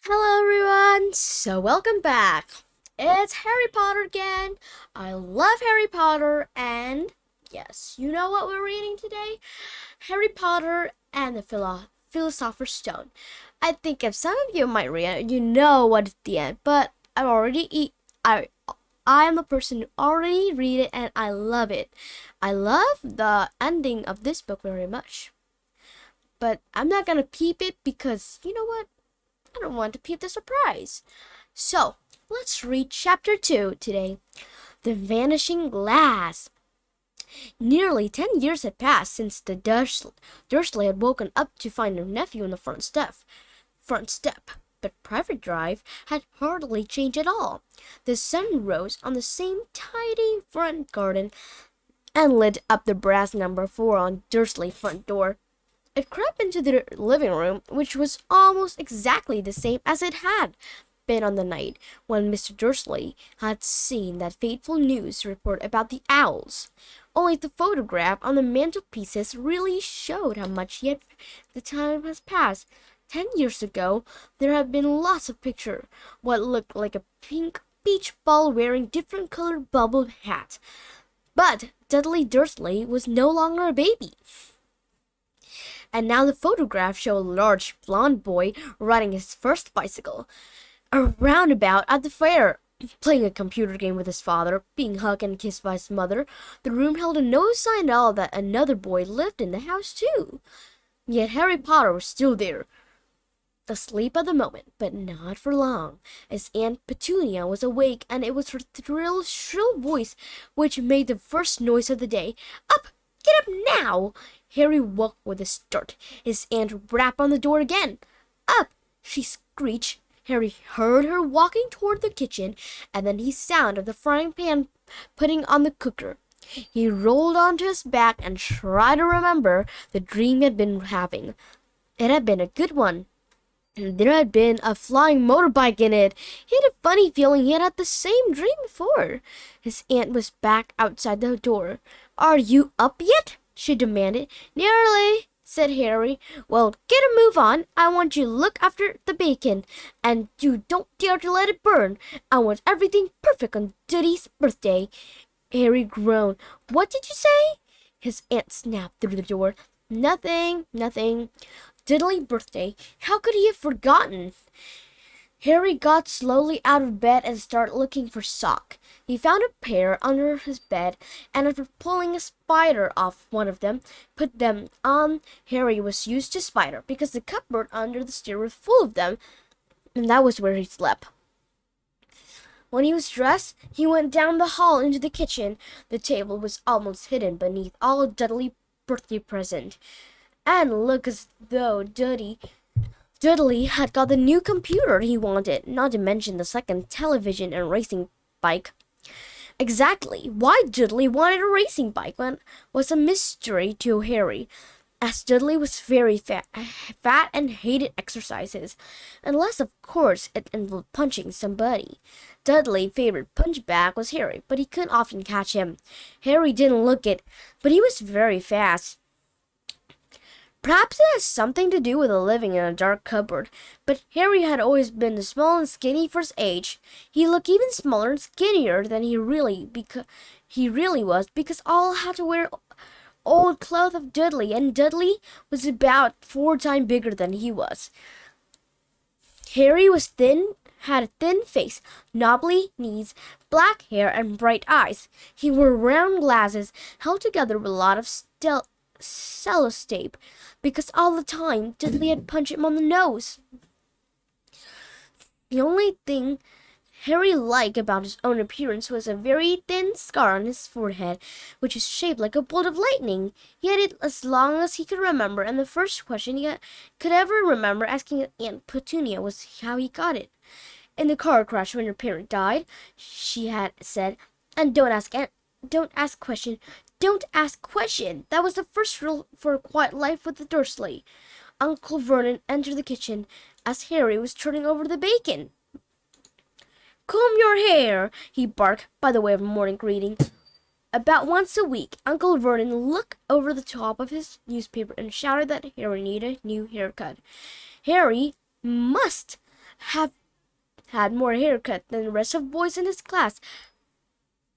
Hello everyone, so welcome back. It's Harry Potter again. I love Harry Potter and yes, you know what we're reading today? Harry Potter and the Philosopher's Stone. I think if some of you might read it, you know what it's the end, but I am a person who already read it and I love it. I love the ending of this book very much. But I'm not gonna peep it because you know what? I don't want to peep the surprise. So, let's read chapter 2 today. The Vanishing Glass. Nearly 10 years had passed since the Dursley had woken up to find her nephew on the front step. But Private Drive had hardly changed at all. The sun rose on the same tidy front garden and lit up the brass number 4 on Dursley front door. It crept into the living room, which was almost exactly the same as it had been on the night when Mr. Dursley had seen that fateful news report about the owls. Only the photograph on the mantelpieces really showed how much yet the time has passed. 10 years ago, there had been lots of pictures, what looked like a pink beach ball wearing different colored bubble hats. But Dudley Dursley was no longer a baby. And now the photograph showed a large blond boy riding his first bicycle, a roundabout at the fair, playing a computer game with his father, being hugged and kissed by his mother. The room held no sign at all that another boy lived in the house too. Yet Harry Potter was still there, asleep at the moment, but not for long. His Aunt Petunia was awake, and it was her shrill voice which made the first noise of the day. "Up! Get up now!" Harry woke with a start. His aunt rapped on the door again. "Up!" she screeched. Harry heard her walking toward the kitchen, and then the sound of the frying pan putting on the cooker. He rolled onto his back and tried to remember the dream he had been having. It had been a good one. There had been a flying motorbike in it. He had a funny feeling he had had the same dream before. His aunt was back outside the door. "Are you up yet?" she demanded. "Nearly," said Harry. "Well, get a move on. I want you to look after the bacon, and you don't dare to let it burn. I want everything perfect on Dudley's birthday." Harry groaned. "What did you say?" His aunt snapped through the door. Nothing. Dudley's birthday. How could he have forgotten? Harry got slowly out of bed and started looking for socks. He found a pair under his bed, and after pulling a spider off one of them, put them on. Harry was used to spider because the cupboard under the stair was full of them, and that was where he slept. When he was dressed, he went down the hall into the kitchen. The table was almost hidden beneath all Dudley's birthday presents, and looked as though Dudley had got the new computer he wanted, not to mention the second television and racing bike. Exactly why Dudley wanted a racing bike was a mystery to Harry, as Dudley was very fat and hated exercises, unless of course it involved punching somebody. Dudley's favorite punch bag was Harry, but he couldn't often catch him. Harry didn't look it, but he was very fast. Perhaps it has something to do with living in a dark cupboard, but Harry had always been small and skinny for his age. He looked even smaller and skinnier than he really was, because all had to wear old clothes of Dudley, and Dudley was about 4 times bigger than he was. Harry was thin, had a thin face, knobbly knees, black hair, and bright eyes. He wore round glasses held together with a lot of sellotape, because all the time Dudley had punched him on the nose. The only thing Harry liked about his own appearance was a very thin scar on his forehead, which was shaped like a bolt of lightning. He had it as long as he could remember, and the first question he could ever remember asking Aunt Petunia was how he got it. In the car crash when her parent died, she had said, "And don't ask question. Don't ask question." That was the first rule for a quiet life with the Dursley. Uncle Vernon entered the kitchen as Harry was turning over the bacon. "Comb your hair," he barked by the way of morning greeting. About once a week, Uncle Vernon looked over the top of his newspaper and shouted that Harry needed a new haircut. Harry must have had more haircut than the rest of boys in his class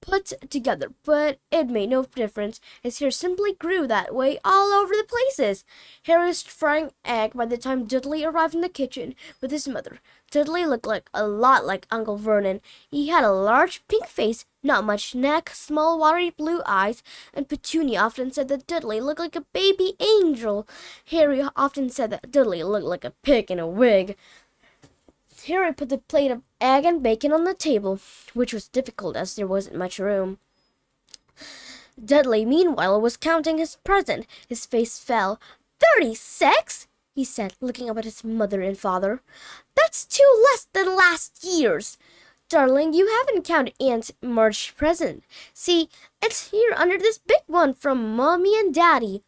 put together, but it made no difference. His hair simply grew that way all over the places. Harry was frying egg by the time Dudley arrived in the kitchen with his mother. Dudley looked a lot like Uncle Vernon. He had a large pink face, not much neck, small watery blue eyes, and Petunia often said that Dudley looked like a baby angel. Harry often said that Dudley looked like a pig in a wig. Harry put the plate of egg and bacon on the table, which was difficult as there wasn't much room. Dudley, meanwhile, was counting his present. His face fell. 36? He said, looking up at his mother and father. That's 2 less than last year's. Darling, you haven't counted Aunt March's present. See, it's here under this big one from Mommy and Daddy.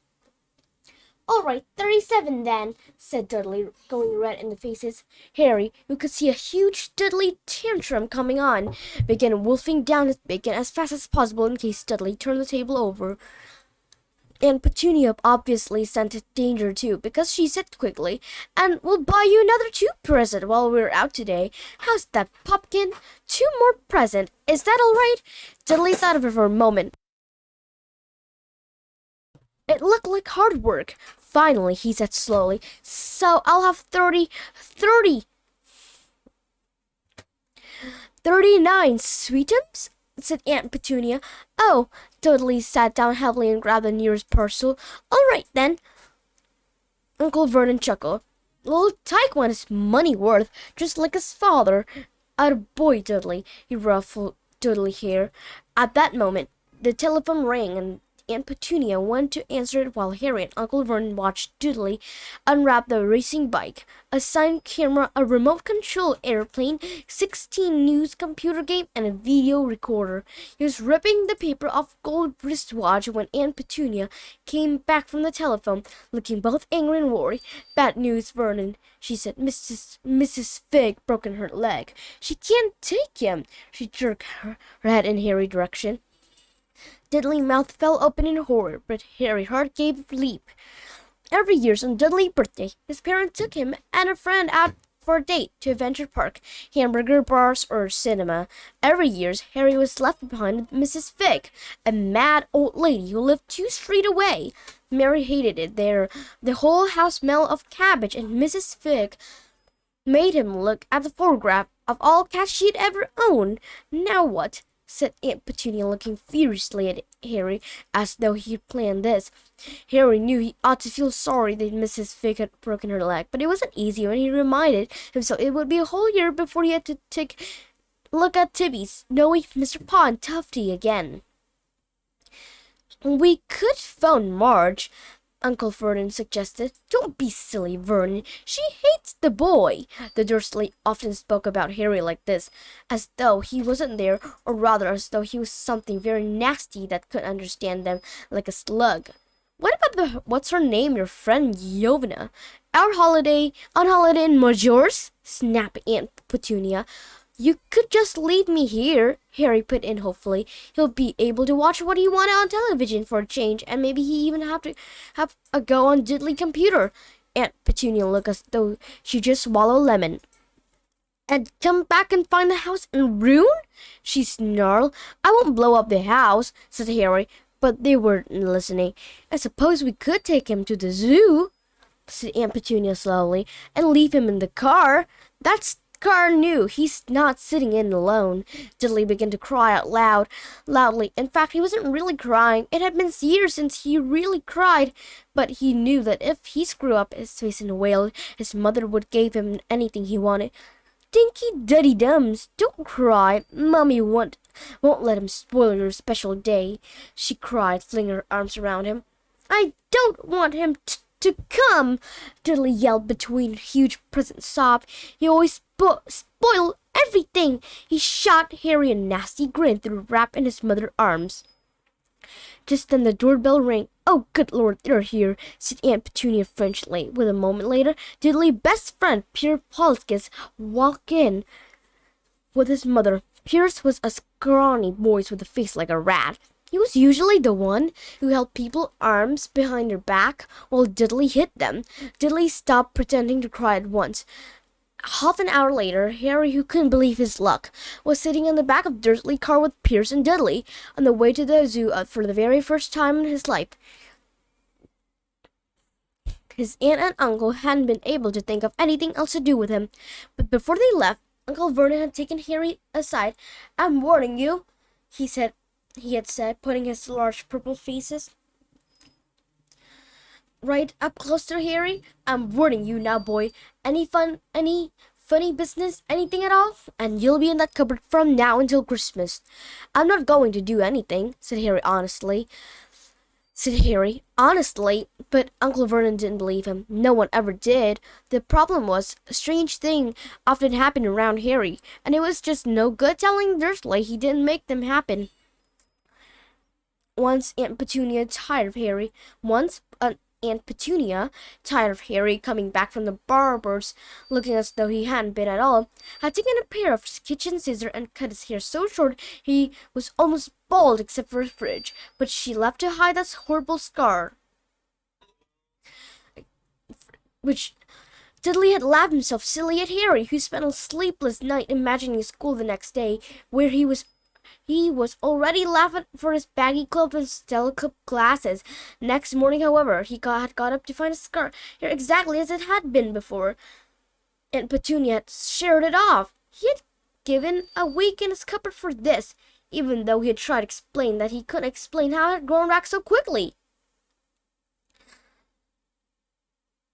All right, 37 then, said Dudley, going red in the faces. Harry, who could see a huge Dudley tantrum coming on, began wolfing down his bacon as fast as possible in case Dudley turned the table over. And Petunia obviously scented danger too, because she said quickly, "And we'll buy you another 2 present while we're out today. How's that, Pumpkin? 2 more present. Is that all right?" Dudley thought of it for a moment. It looked like hard work. Finally, he said slowly, "So I'll have 39 sweetums?" said Aunt Petunia. "Oh," Dudley sat down heavily and grabbed the nearest parcel. "All right, then." Uncle Vernon chuckled. "Little Tyke one is money worth, just like his father. Attaboy, Dudley." He ruffled Dudley's hair. At that moment, the telephone rang, and Aunt Petunia went to answer it while Harry and Uncle Vernon watched Dudley unwrap the racing bike, a sign camera, a remote-control airplane, 16 news computer game, and a video recorder. He was ripping the paper off gold wristwatch when Aunt Petunia came back from the telephone, looking both angry and worried. "Bad news, Vernon," she said. Mrs. Fig broken her leg. She can't take him." She jerked her head in Harry's direction. Dudley's mouth fell open in horror, but Harry's heart gave a leap. Every year on Dudley's birthday, his parents took him and a friend out for a date to Adventure Park, hamburger bars, or cinema. Every year, Harry was left behind with Mrs. Fig, a mad old lady who lived 2 streets away. Mary hated it there. The whole house smelled of cabbage, and Mrs. Fig made him look at the photograph of all cats she'd ever owned. "Now what?" said Aunt Petunia, looking furiously at Harry, as though he'd planned this. Harry knew he ought to feel sorry that Mrs. Fig had broken her leg, but it wasn't easy when he reminded himself it would be a whole year before he had to take a look at Tibby, Snowy, Mr. Paw, and Tufty again. "We could phone Marge," Uncle Vernon suggested. "Don't be silly, Vernon. She hates the boy." The Dursley often spoke about Harry like this, as though he wasn't there, or rather as though he was something very nasty that could understand them like a slug. "What about what's her name, your friend Yovina? On holiday in Major's?" snapped Aunt Petunia. "You could just leave me here," Harry put in hopefully. "He'll be able to watch what he wanted on television for a change, and maybe he even have a go on Dudley's computer." Aunt Petunia looked as though she just swallowed lemon. "And come back and find the house in ruin?" she snarled. "I won't blow up the house," said Harry, but they weren't listening. "I suppose we could take him to the zoo," said Aunt Petunia slowly, "and leave him in the car. That's car new. He's not sitting in alone." Dudley began to cry out loudly. In fact, he wasn't really crying. It had been years since he really cried, but he knew that if he screwed up his face and wailed, his mother would give him anything he wanted. "Dinky Duddy Dums, don't cry. Mummy won't let him spoil your special day," she cried, flinging her arms around him. "I don't want him to come," Dudley yelled between huge present sobs. "He always spoiled everything." He shot Harry a nasty grin through the wrap in his mother's arms. Just then the doorbell rang. "Oh, good Lord, they're here," said Aunt Petunia Frenchly. With a moment later, Dudley's best friend, Pierre Polskis, walked in with his mother. Pierce was a scrawny boy with a face like a rat. He was usually the one who held people's arms behind their back while Dudley hit them. Dudley stopped pretending to cry at once. Half an hour later, Harry, who couldn't believe his luck, was sitting in the back of Dursley's car with Pierce and Dudley on the way to the zoo for the very first time in his life. His aunt and uncle hadn't been able to think of anything else to do with him, but before they left, Uncle Vernon had taken Harry aside. "I'm warning you," he had said, putting his large purple faces right up close to Harry. "I'm warning you now, boy. Any funny business, anything at all, and you'll be in that cupboard from now until Christmas." "I'm not going to do anything," said Harry honestly, but Uncle Vernon didn't believe him. No one ever did. The problem was, a strange thing often happened around Harry, and it was just no good telling Dursley he didn't make them happen. Once Aunt Petunia, tired of Harry coming back from the barber's, looking as though he hadn't been at all, had taken a pair of kitchen scissors and cut his hair so short he was almost bald except for his fringe, but she left to hide that horrible scar, which Dudley had laughed himself silly at Harry, who spent a sleepless night imagining school the next day, where he was already laughing for his baggy clothes and steel-cup glasses. Next morning, however, had got up to find his scar here exactly as it had been before. Aunt Petunia had sheared it off. He had given a week in his cupboard for this, even though he had tried to explain that he couldn't explain how it had grown back so quickly.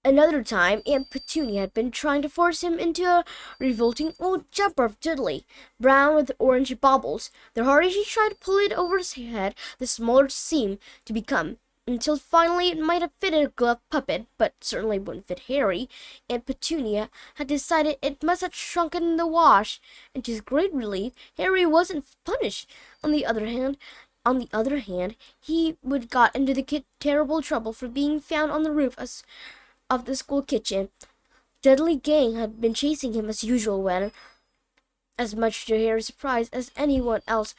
Another time, Aunt Petunia had been trying to force him into a revolting old jumper of Dudley, brown with orange baubles. The harder she tried to pull it over his head, the smaller it seemed to become, until finally it might have fitted a glove puppet, but certainly wouldn't fit Harry. Aunt Petunia had decided it must have shrunken in the wash, and to his great relief, Harry wasn't punished. On the other hand, he would got into the terrible trouble for being found on the roof of the school kitchen. Dudley gang had been chasing him as usual when, as much to Harry's surprise as anyone else,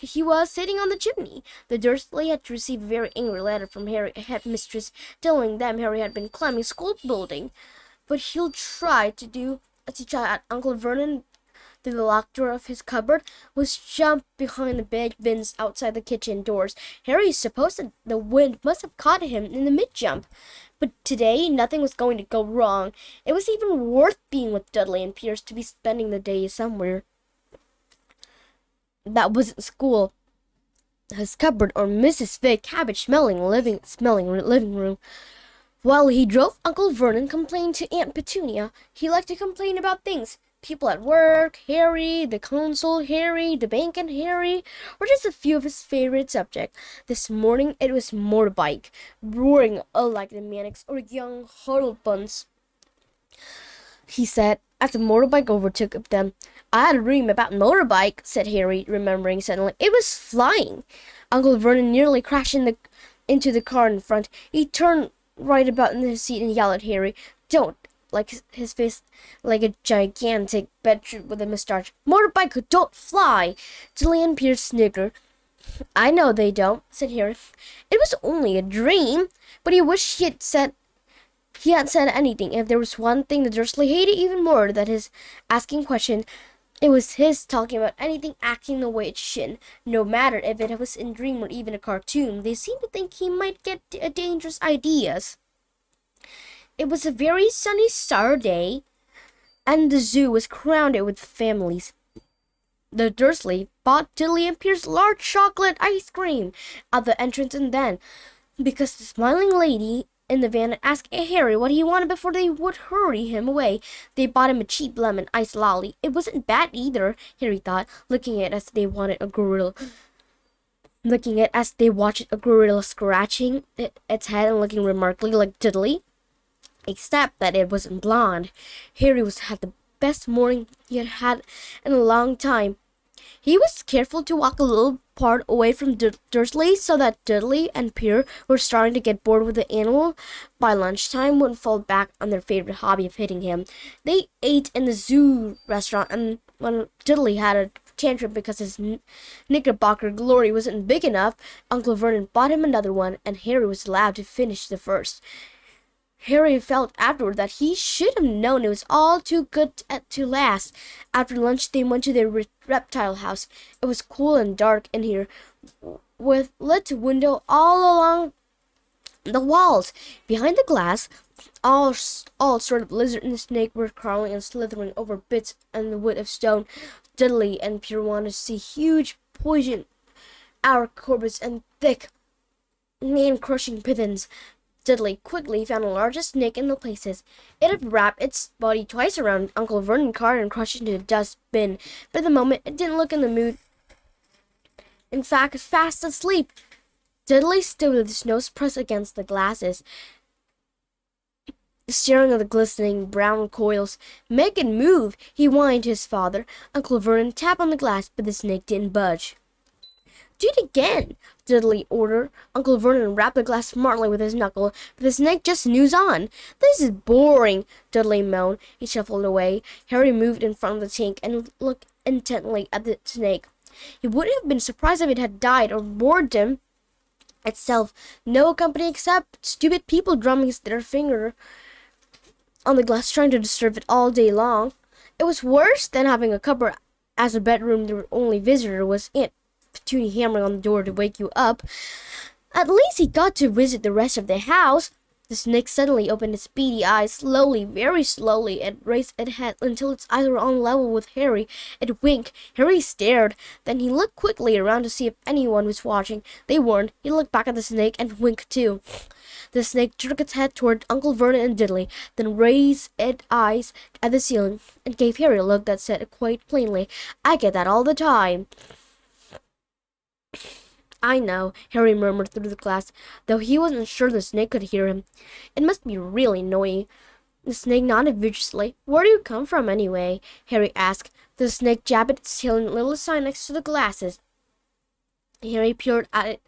he was sitting on the chimney. The Dursley had received a very angry letter from Harry's headmistress telling them Harry had been climbing school building, but he'll try to do as he tried at Uncle Vernon through the locked door of his cupboard, was jumped behind the big bins outside the kitchen doors. Harry supposed that the wind must have caught him in the mid-jump. But today, nothing was going to go wrong. It was even worth being with Dudley and Pierce to be spending the day somewhere that wasn't school, his cupboard, or Mrs. Fig cabbage-smelling living room. While he drove, Uncle Vernon complained to Aunt Petunia. He liked to complain about things. People at work, Harry, the council, Harry, the bank, and Harry, or just a few of his favorite subjects. This morning it was motorbike, roaring like the maniacs or young Huddlebuns. He said, as the motorbike overtook them. "I had a dream about motorbike," said Harry, remembering suddenly. "It was flying." Uncle Vernon nearly crashed into the car in front. He turned right about in his seat and yelled at Harry, "Don't!" like his face like a gigantic beetroot with a mustache. "Motorbike don't fly!" Dudley and Pierce sniggered. "I know they don't," said Harry. "It was only a dream." But he wished he had said anything. If there was one thing the Dursley hated even more than his asking questions, it was his talking about anything acting the way it shouldn't. No matter if it was in a dream or even a cartoon, they seemed to think he might get dangerous ideas. It was a very sunny summer day, and the zoo was crowded with families. The Dursley bought Dudley and Pierce large chocolate ice cream at the entrance, and then, because the smiling lady in the van had asked Harry what he wanted before they would hurry him away, they bought him a cheap lemon iced lolly. It wasn't bad either, Harry thought, looking at it as they watched a gorilla scratching its head and looking remarkably like Dudley, except that it wasn't blonde. Harry had the best morning he had had in a long time. He was careful to walk a little part away from Dursley so that Dudley and Pierre, who were starting to get bored with the animal, by lunchtime wouldn't fall back on their favorite hobby of hitting him. They ate in the zoo restaurant, and when Dudley had a tantrum because his knickerbocker glory wasn't big enough, Uncle Vernon bought him another one, and Harry was allowed to finish the first. Harry felt afterward that he should have known it was all too good to last. After lunch, they went to their reptile house. It was cool and dark in here, with lit window all along the walls. Behind the glass, all sort of lizard and snake were crawling and slithering over bits and the wood of stone. Dudley and Peter wanted to see huge poison our corpus and thick, man-crushing pittons. Dudley quickly found the largest snake in the places. It had wrapped its body twice around Uncle Vernon's car and crushed into a dustbin, but at the moment it didn't look in the mood. In fact, fast asleep. Dudley stood with his nose pressed against the glasses, staring at the glistening brown coils. "Make it move," he whined to his father. Uncle Vernon tapped on the glass, but the snake didn't budge. "Do it again," Dudley ordered. Uncle Vernon rapped the glass smartly with his knuckle, but the snake just snoozed on. "This is boring," Dudley moaned. He shuffled away. Harry moved in front of the tank and looked intently at the snake. He wouldn't have been surprised if it had died or boredom itself. No company except stupid people drumming their finger on the glass trying to disturb it all day long. It was worse than having a cupboard as a bedroom. The only visitor was Aunt Petunia hammering on the door to wake you up. At least he got to visit the rest of the house. The snake suddenly opened its beady eyes slowly, very slowly, and raised its head until its eyes were on level with Harry. It winked. Harry stared. Then he looked quickly around to see if anyone was watching. They weren't. He looked back at the snake and winked too. The snake jerked its head toward Uncle Vernon and Dudley, then raised its eyes at the ceiling and gave Harry a look that said quite plainly, "I get that all the time." "I know," Harry murmured through the glass, though he wasn't sure the snake could hear him. "It must be really annoying." The snake nodded viciously. "Where do you come from, anyway?" Harry asked. The snake jabbed its tail in a little sign next to the glasses. Harry peered at it.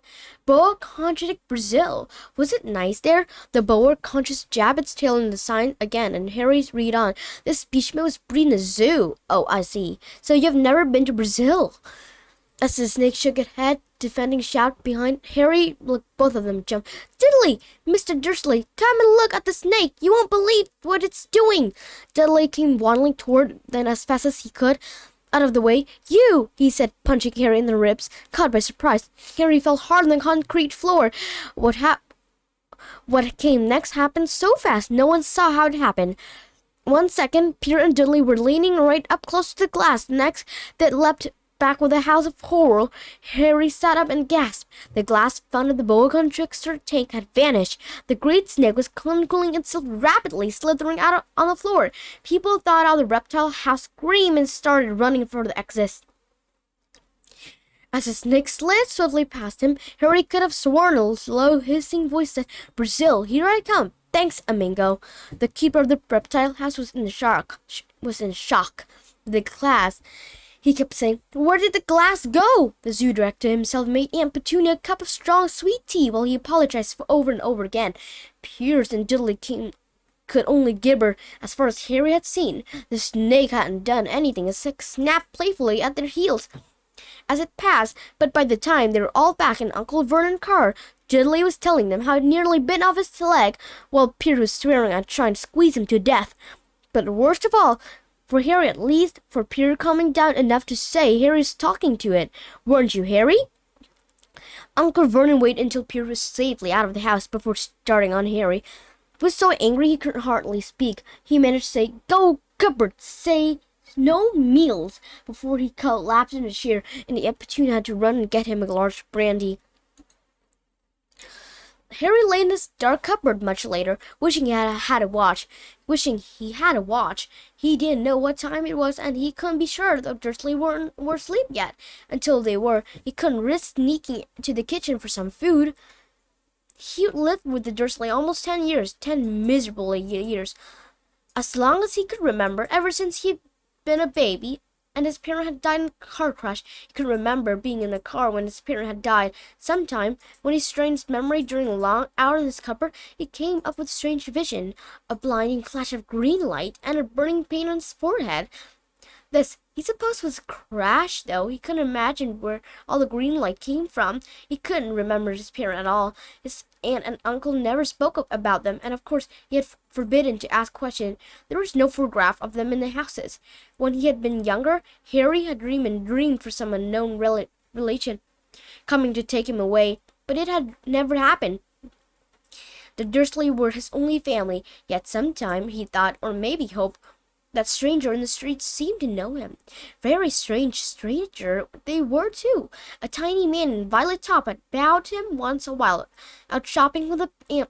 "Boa Constrictor, Brazil. Was it nice there?" The boa constrictor jabbed its tail in the sign again, and Harry read on. "This specimen was breeding in a zoo." "Oh, I see. So you've never been to Brazil?" As the snake shook its head, defending shout behind Harry, both of them jumped. "Dudley! Mr. Dursley, come and look at the snake! You won't believe what it's doing!" Dudley came waddling toward them as fast as he could. "Out of the way, you!" he said, punching Harry in the ribs. Caught by surprise, Harry fell hard on the concrete floor. What came next happened so fast no one saw how it happened. 1 second, Peter and Dudley were leaning right up close to the glass. Next, they leapt back with a howl of horror. Harry sat up and gasped. The glass found in the boa constrictor tank had vanished. The great snake was coiling itself rapidly, slithering out on the floor. People thought out the reptile house, screamed, and started running for the exit. As the snake slid swiftly past him, Harry could have sworn a low, hissing voice said, "Brazil, here I come. Thanks, amigo." The keeper of the reptile house was in shock. The glass, he kept saying, "Where did the glass go?" The zoo director himself made Aunt Petunia a cup of strong sweet tea while he apologized for over and over again. Pierce and Dudley could only gibber. As far as Harry had seen, the snake hadn't done anything except snap playfully at their heels as it passed, but by the time they were all back in Uncle Vernon's car, Dudley was telling them how it nearly bit off his leg, while Peter was swearing at trying to squeeze him to death. But worst of all, for Harry at least, for Peter calming down enough to say Harry's talking to it. "Weren't you, Harry?" Uncle Vernon waited until Peter was safely out of the house before starting on Harry. He was so angry he could hardly speak. He managed to say, "Go cupboard, say no meals," before he collapsed in a chair, and the Aunt Petunia had to run and get him a large brandy. Harry lay in this dark cupboard much later, wishing he had a watch. He didn't know what time it was, and he couldn't be sure the Dursley were asleep yet. Until they were, he couldn't risk sneaking to the kitchen for some food. He lived with the Dursley almost 10 years, 10 miserable years. As long as he could remember, ever since he'd been a baby, and his parent had died in a car crash. He could remember being in the car when his parent had died. Sometime, when he strained his memory during a long hour in his cupboard, he came up with a strange vision, a blinding flash of green light and a burning pain on his forehead. This, he supposed, was a crash, though. He couldn't imagine where all the green light came from. He couldn't remember his parent at all. His aunt and uncle never spoke about them, and of course he had forbidden to ask questions. There was no photograph of them in the houses. When he had been younger, Harry had dreamed for some unknown relation coming to take him away, but it had never happened. The Dursleys were his only family, yet sometime he thought, or maybe hoped, that stranger in the streets seemed to know him. Very strange stranger they were, too. A tiny man in violet top had bowed to him once a while, out shopping with Aunt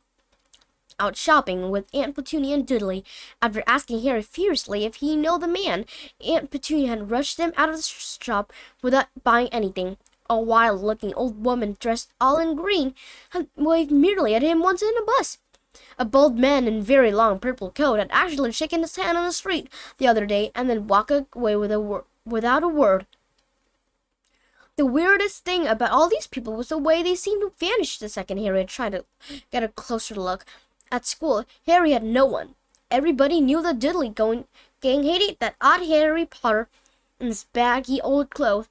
Petunia and Dudley. After asking Harry fiercely if he knew the man, Aunt Petunia had rushed him out of the shop without buying anything. A wild-looking old woman dressed all in green had waved merely at him once in a bus. A bald man in very long purple coat had actually shaken his hand on the street the other day and then walked away without a word. The weirdest thing about all these people was the way they seemed to vanish the second Harry had tried to get a closer look. At school, Harry had no one. Everybody knew the Dudley gang hated that odd Harry Potter in his baggy old clothes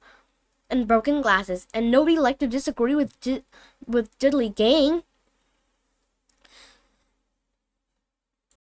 and broken glasses, and nobody liked to disagree with Dudley gang.